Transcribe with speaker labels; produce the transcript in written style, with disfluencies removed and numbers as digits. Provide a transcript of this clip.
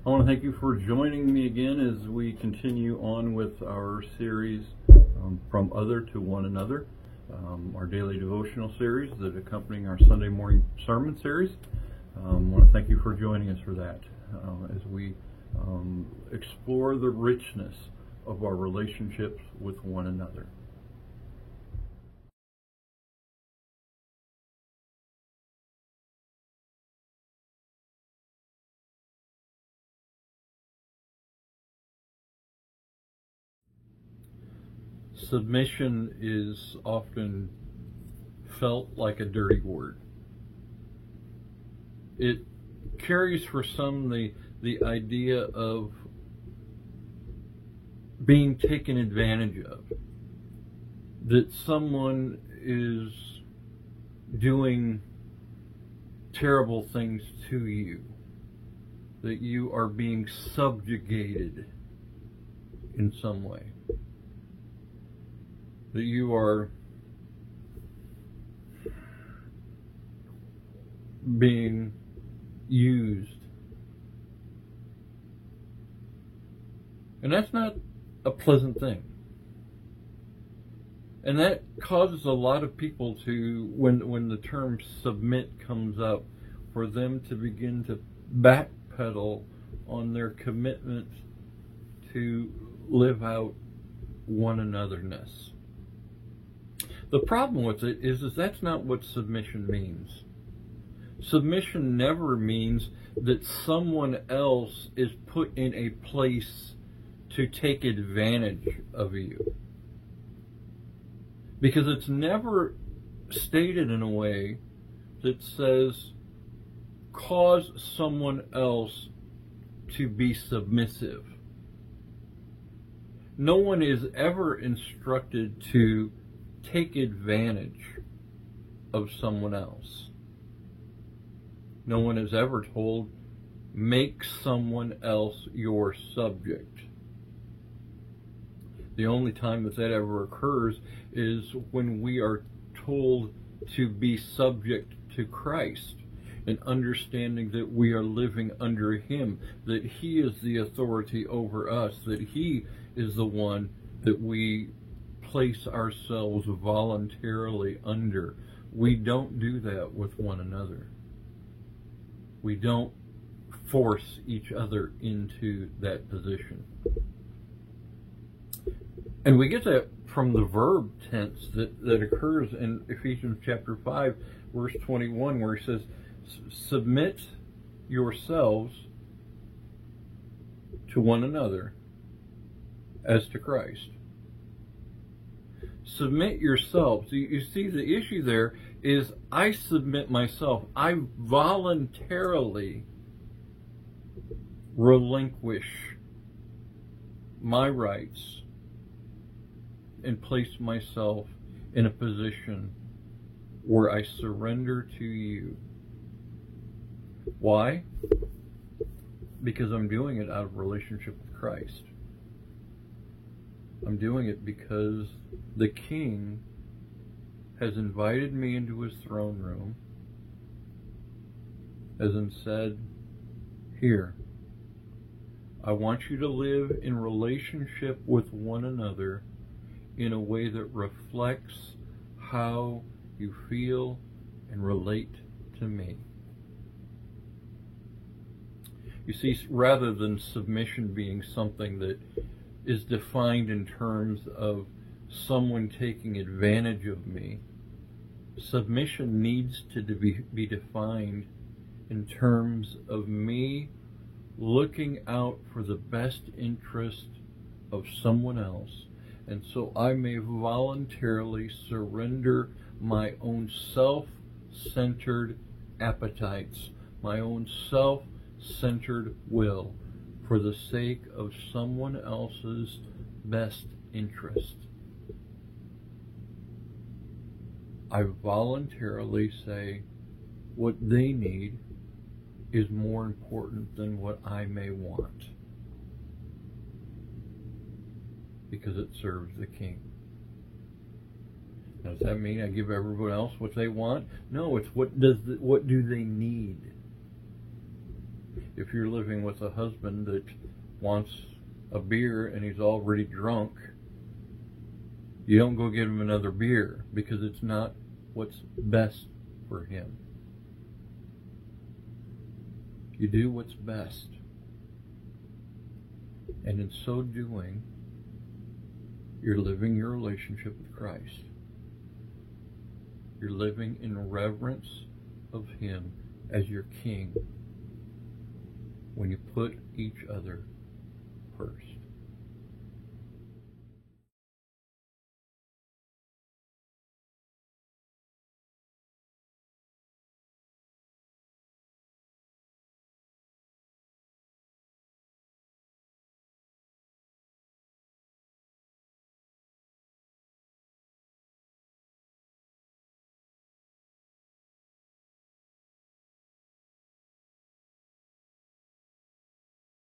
Speaker 1: I want to thank you for joining me again as we continue on with our series, From Other to One Another, our daily devotional series that accompanying our Sunday morning sermon series. I want to thank you for joining us for that as we explore the richness of our relationships with one another. Submission is often felt like a dirty word. It carries for some the idea of being taken advantage of, that someone is doing terrible things to you, that you are being subjugated in some way, that you are being used. And that's not a pleasant thing. And that causes a lot of people to, when the term submit comes up, for them to begin to backpedal on their commitment to live out one anotherness. The problem with it is that's not what submission means. Submission never means that someone else is put in a place to take advantage of you. Because it's never stated in a way that says, cause someone else to be submissive. No one is ever instructed to take advantage of someone else. No one is ever told, make someone else your subject. The only time that ever occurs is when we are told to be subject to Christ, and understanding that we are living under Him, that He is the authority over us, that He is the one that we place ourselves voluntarily under. We don't do that with one another. We don't force each other into that position. And we get that from the verb tense that occurs in Ephesians chapter 5, verse 21, where he says, submit yourselves to one another as to Christ. Submit yourselves. You see, the issue there is I submit myself. I voluntarily relinquish my rights and place myself in a position where I surrender to you. Why? Because I'm doing it out of relationship with Christ. I'm doing it because the King has invited me into His throne room, as in said, here, I want you to live in relationship with one another in a way that reflects how you feel and relate to me. You see, rather than submission being something that is defined in terms of someone taking advantage of me, submission needs to be defined in terms of me looking out for the best interest of someone else, and so I may voluntarily surrender my own self-centered appetites, my own self-centered will, for the sake of someone else's best interest. I voluntarily say what they need is more important than what I may want, because it serves the King. Now, does that mean I give everyone else what they want? No, it's what do they need. If if you're living with a husband that wants a beer and he's already drunk, you don't go get him another beer because it's not what's best for him. You do what's best. And in so doing, you're living your relationship with Christ. You're living in reverence of Him as your King when you put each other first.